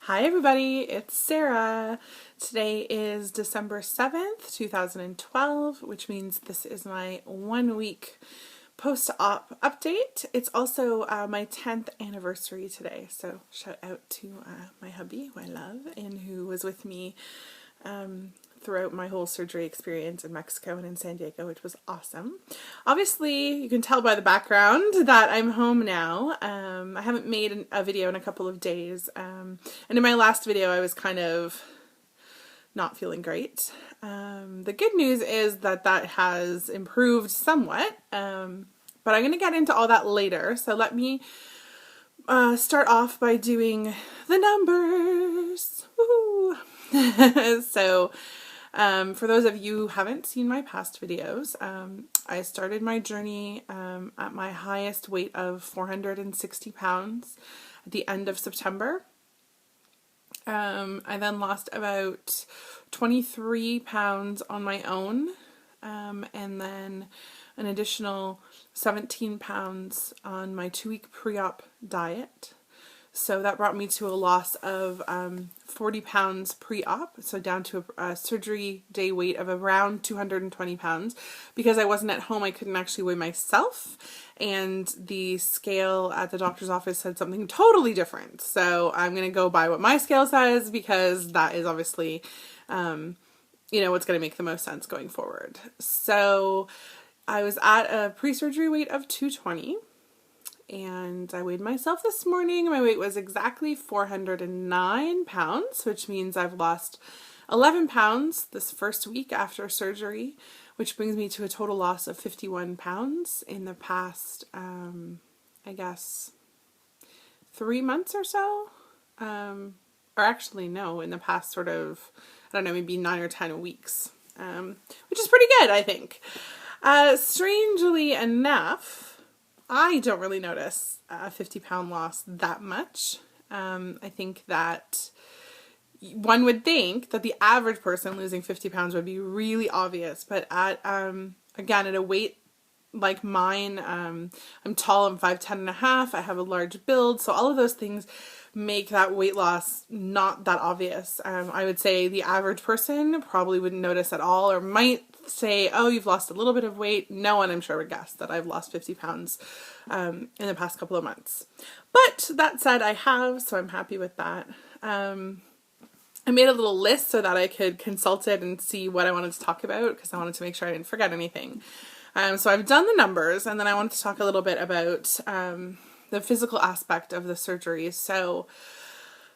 Hi everybody, it's Sarah. Today is December 7th, 2012, which means this is my 1 week post-op update. It's also my 10th anniversary today, so shout out to my hubby, who I love, and who was with me throughout my whole surgery experience in Mexico and in San Diego, which was awesome. Obviously, you can tell by the background that I'm home now. I haven't made a video in a couple of days, and in my last video I was kind of not feeling great. The good news is that has improved somewhat, but I'm going to get into all that later, so let me start off by doing the numbers. Woo! So for those of you who haven't seen my past videos, I started my journey at my highest weight of 460 pounds at the end of September. I then lost about 23 pounds on my own, and then an additional 17 pounds on my 2-week pre-op diet. So that brought me to a loss of 40 pounds pre-op, so down to a surgery day weight of around 220 pounds. Because I wasn't at home, I couldn't actually weigh myself, and the scale at the doctor's office said something totally different. So I'm going to go by what my scale says, because that is obviously, what's going to make the most sense going forward. So I was at a pre-surgery weight of 220. And I weighed myself this morning. My weight was exactly 409 pounds, which means I've lost 11 pounds this first week after surgery, which brings me to a total loss of 51 pounds in the past, I guess, 3 months or so. Or actually, no, in the past sort of, I don't know, maybe 9 or 10 weeks, which is pretty good, I think. Strangely enough, I don't really notice a 50-pound loss that much. I think that one would think that the average person losing 50 pounds would be really obvious, but again, at a weight like mine, I'm tall, I'm 5'10" and a half, I have a large build, so all of those things make that weight loss not that obvious. I would say the average person probably wouldn't notice at all, or might say, oh, you've lost a little bit of weight. No one, I'm sure, would guess that I've lost 50 pounds in the past couple of months. But that said, I have, so I'm happy with that. I made a little list so that I could consult it and see what I wanted to talk about, because I wanted to make sure I didn't forget anything. So I've done the numbers, and then I wanted to talk a little bit about the physical aspect of the surgery. So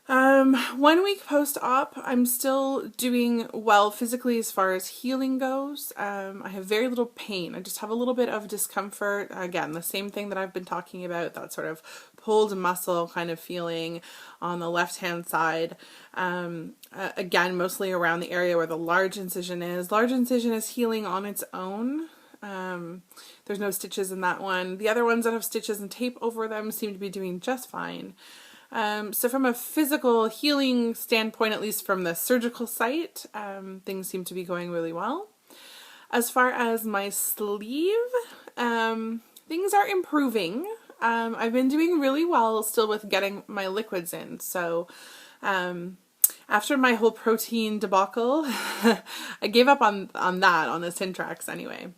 1 week post-op, I'm still doing well physically as far as healing goes. I have very little pain. I just have a little bit of discomfort. Again, the same thing that I've been talking about, that sort of pulled muscle kind of feeling on the left-hand side. Again, mostly around the area where the large incision is. Large incision is healing on its own. There's no stitches in that one. The other ones that have stitches and tape over them seem to be doing just fine. So from a physical healing standpoint, at least from the surgical site, things seem to be going really well. As far as my sleeve, things are improving. I've been doing really well still with getting my liquids in. So after my whole protein debacle, I gave up on that, on the Syntrax anyway.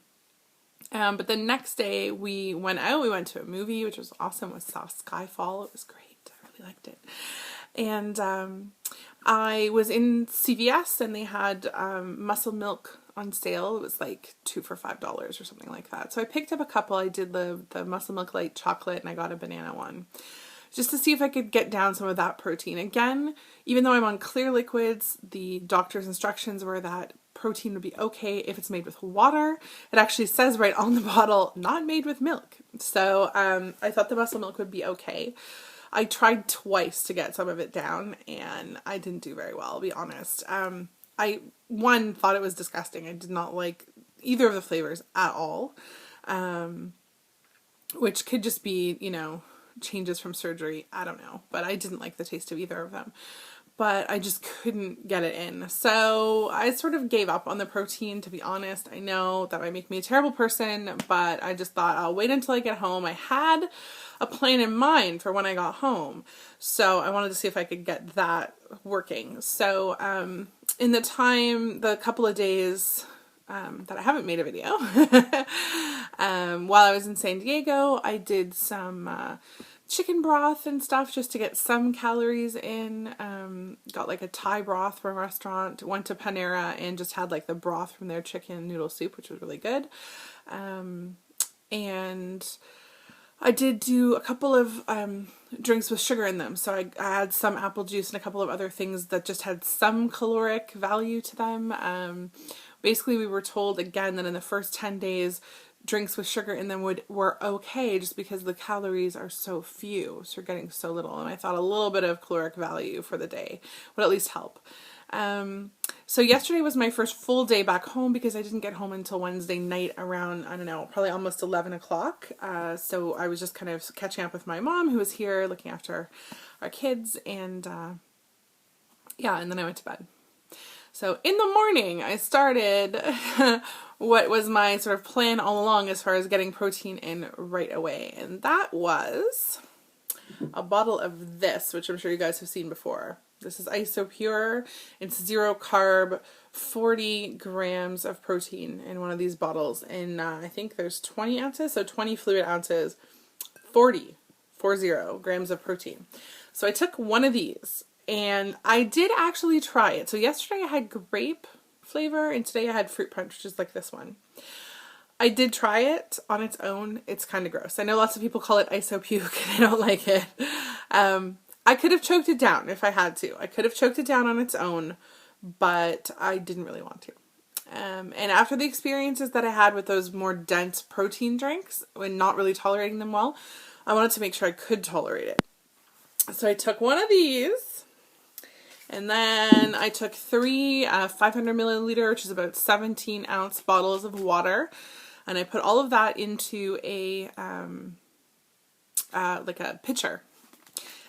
But the next day we went out, we went to a movie, which was awesome. We saw Skyfall. It was great. I really liked it. And I was in CVS, and they had muscle milk on sale. It was like 2 for $5 or something like that. So I picked up a couple. I did the muscle milk light chocolate, and I got a banana one, just to see if I could get down some of that protein. Again, even though I'm on clear liquids, the doctor's instructions were that protein would be okay if it's made with water. It actually says right on the bottle, not made with milk. So I thought the muscle milk would be okay. I tried twice to get some of it down, and I didn't do very well, I'll be honest. I thought it was disgusting. I did not like either of the flavors at all, which could just be, changes from surgery. I don't know, but I didn't like the taste of either of them. But I just couldn't get it in. So I sort of gave up on the protein, to be honest. I know that might make me a terrible person, but I just thought I'll wait until I get home. I had a plan in mind for when I got home. So I wanted to see if I could get that working. So in the couple of days that I haven't made a video, while I was in San Diego, I did some chicken broth and stuff just to get some calories in. Got like a Thai broth from a restaurant, went to Panera and just had like the broth from their chicken noodle soup, which was really good. And I did do a couple of drinks with sugar in them. So I had some apple juice and a couple of other things that just had some caloric value to them. Basically, we were told again that in the first 10 days, drinks with sugar in them were okay just because the calories are so few. So you're getting so little. And I thought a little bit of caloric value for the day would at least help. So yesterday was my first full day back home because I didn't get home until Wednesday night around, I don't know, probably almost 11 o'clock. So I was just kind of catching up with my mom who was here looking after our kids, and yeah, and then I went to bed. So in the morning I started what was my sort of plan all along as far as getting protein in right away, and that was a bottle of this, which I'm sure you guys have seen before. This is IsoPure. It's 0 carb, 40 grams of protein in one of these bottles. And I think there's 20 ounces, so 20 fluid ounces, 40 grams of protein. So I took one of these and I did actually try it. So yesterday I had grape flavor and today I had fruit punch, which is like this one. I did try it on its own. It's kind of gross. I know lots of people call it isopuke and I don't like it. I could have choked it down if I had to. I could have choked it down on its own, but I didn't really want to. And after the experiences that I had with those more dense protein drinks, when not really tolerating them well, I wanted to make sure I could tolerate it. So I took one of these, and then I took 3 500 milliliter, which is about 17 ounce bottles of water, and I put all of that into a like a pitcher.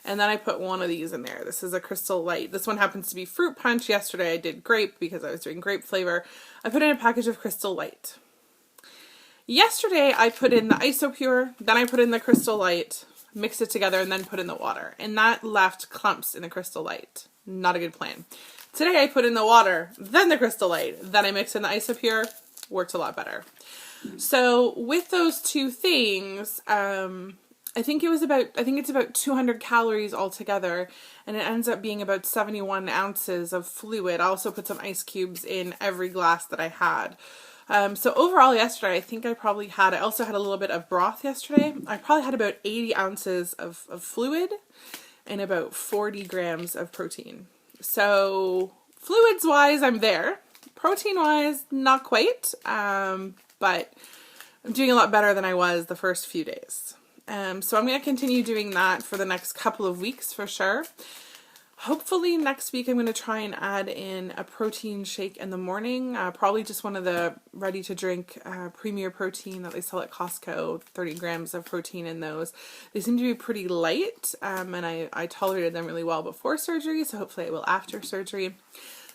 And then I put one of these in there. This is a Crystal Light. This one happens to be fruit punch. Yesterday I did grape because I was doing grape flavor. I put in a package of Crystal Light. Yesterday I put in the IsoPure, then I put in the Crystal Light, mixed it together, and then put in the water. And that left clumps in the Crystal Light. Not a good plan. Today I put in the water, then the Crystal Light, then I mixed in the IsoPure. Worked a lot better. So with those two things, I think it's about 200 calories altogether, and it ends up being about 71 ounces of fluid. I also put some ice cubes in every glass that I had. So overall yesterday, I think I also had a little bit of broth yesterday. I probably had about 80 ounces of fluid and about 40 grams of protein. So fluids wise, I'm there. Protein wise, not quite, but I'm doing a lot better than I was the first few days. So I'm going to continue doing that for the next couple of weeks for sure. Hopefully next week I'm going to try and add in a protein shake in the morning. Probably just one of the ready to drink Premier Protein that they sell at Costco. 30 grams of protein in those. They seem to be pretty light, and I tolerated them really well before surgery, so hopefully I will after surgery.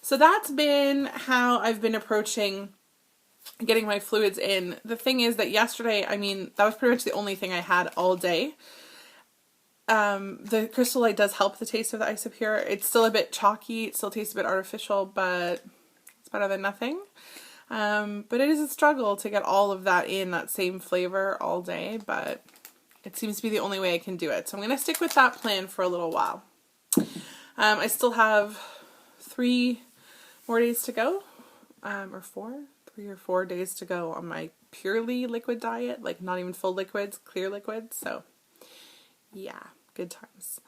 So that's been how I've been approaching getting my fluids in. The thing is that yesterday, I mean, that was pretty much the only thing I had all day. The Crystal Light does help the taste of the IsoPure. It's still a bit chalky, it still tastes a bit artificial, but it's better than nothing. But it is a struggle to get all of that in, that same flavor all day, but it seems to be the only way I can do it. So I'm going to stick with that plan for a little while. I still have 3 more days to go, or 4? 3 or 4 days to go on my purely liquid diet, like not even full liquids, clear liquids. So yeah, good times.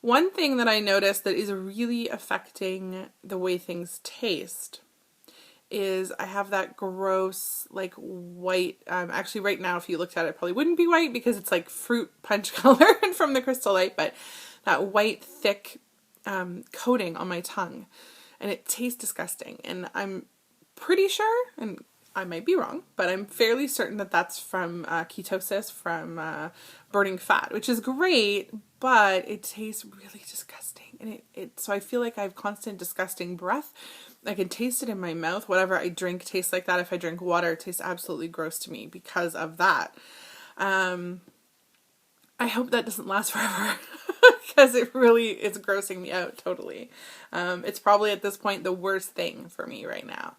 One thing that I noticed that is really affecting the way things taste is I have that gross, like white, actually right now if you looked at it, it probably wouldn't be white because it's like fruit punch color from the Crystal Light, but that white thick coating on my tongue, and it tastes disgusting. And I'm pretty sure, and I might be wrong, but I'm fairly certain that that's from ketosis, from burning fat, which is great, but it tastes really disgusting. And so I feel like I have constant disgusting breath. I can taste it in my mouth. Whatever I drink tastes like that. If I drink water, it tastes absolutely gross to me because of that. I hope that doesn't last forever because it really is grossing me out totally. It's probably at this point the worst thing for me right now.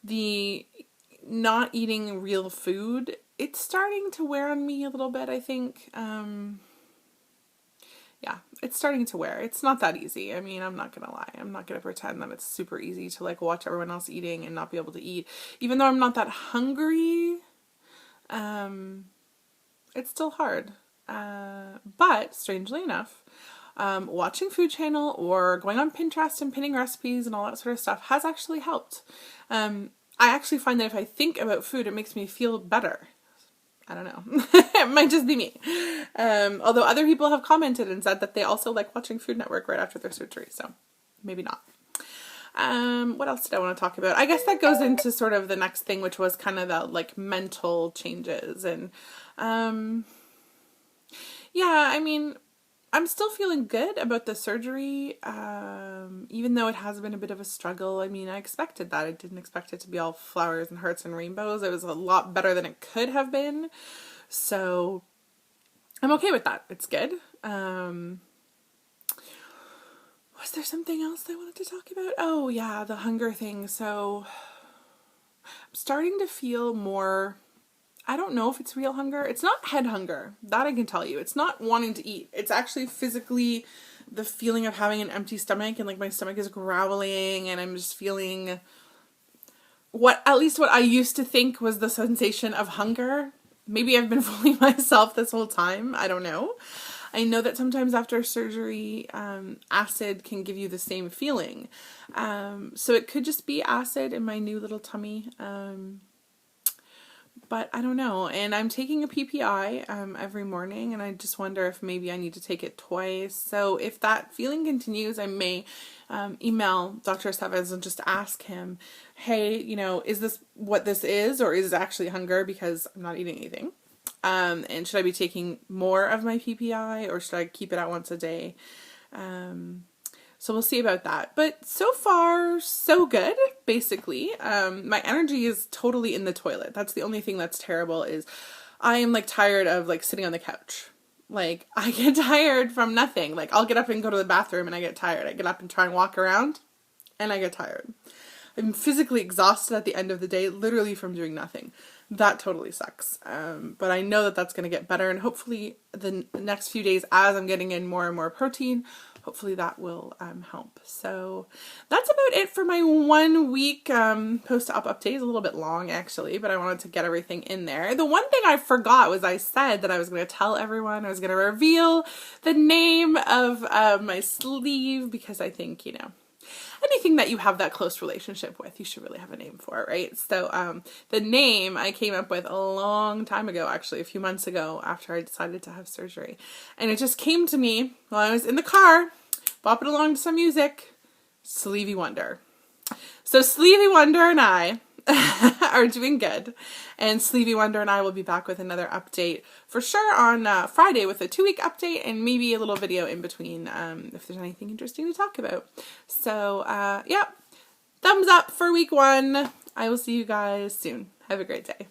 The not eating real food, it's starting to wear on me a little bit, I think. Yeah, it's starting to wear. It's not that easy. I mean, I'm not gonna lie. I'm not gonna pretend that it's super easy to like watch everyone else eating and not be able to eat. Even though I'm not that hungry, it's still hard. But strangely enough, watching Food Channel or going on Pinterest and pinning recipes and all that sort of stuff has actually helped. I actually find that if I think about food, it makes me feel better. I don't know. It might just be me. Although other people have commented and said that they also like watching Food Network right after their surgery, so maybe not. What else did I want to talk about? I guess that goes into sort of the next thing, which was kind of the like mental changes. And yeah, I mean, I'm still feeling good about the surgery, even though it has been a bit of a struggle. I mean, I expected that. I didn't expect it to be all flowers and hearts and rainbows. It was a lot better than it could have been. So I'm okay with that. It's good. Was there something else I wanted to talk about? Oh yeah, the hunger thing. So I'm starting to feel more, I don't know if it's real hunger. It's not head hunger. That I can tell you. It's not wanting to eat. It's actually physically the feeling of having an empty stomach and like my stomach is growling and I'm just feeling at least what I used to think was the sensation of hunger. Maybe I've been fooling myself this whole time. I don't know. I know that sometimes after surgery, acid can give you the same feeling. So it could just be acid in my new little tummy. But I don't know. And I'm taking a PPI every morning, and I just wonder if maybe I need to take it twice. So if that feeling continues, I may email Dr. Aceves and just ask him, hey, you know, is this what this is, or is it actually hunger because I'm not eating anything? And should I be taking more of my PPI, or should I keep it at once a day? So we'll see about that. But so far, so good, basically. My energy is totally in the toilet. That's the only thing that's terrible is I am like tired of like sitting on the couch. Like I get tired from nothing. Like I'll get up and go to the bathroom and I get tired. I get up and try and walk around and I get tired. I'm physically exhausted at the end of the day, literally from doing nothing. That totally sucks. But I know that that's going to get better, and hopefully the next few days as I'm getting in more and more protein, hopefully that will help. So that's about it for my 1 week post-op update. It's a little bit long actually, but I wanted to get everything in there. The one thing I forgot was I said that I was going to tell everyone, I was going to reveal the name of my sleeve, because I think, you know, anything that you have that close relationship with, you should really have a name for it, right? So the name I came up with a long time ago, actually a few months ago after I decided to have surgery. And it just came to me while I was in the car, bopping along to some music, Sleevey Wonder. So Sleevey Wonder and I are doing good. And Sleevey Wonder and I will be back with another update for sure on Friday with a 2-week update and maybe a little video in between if there's anything interesting to talk about. So yeah, thumbs up for week 1. I will see you guys soon. Have a great day.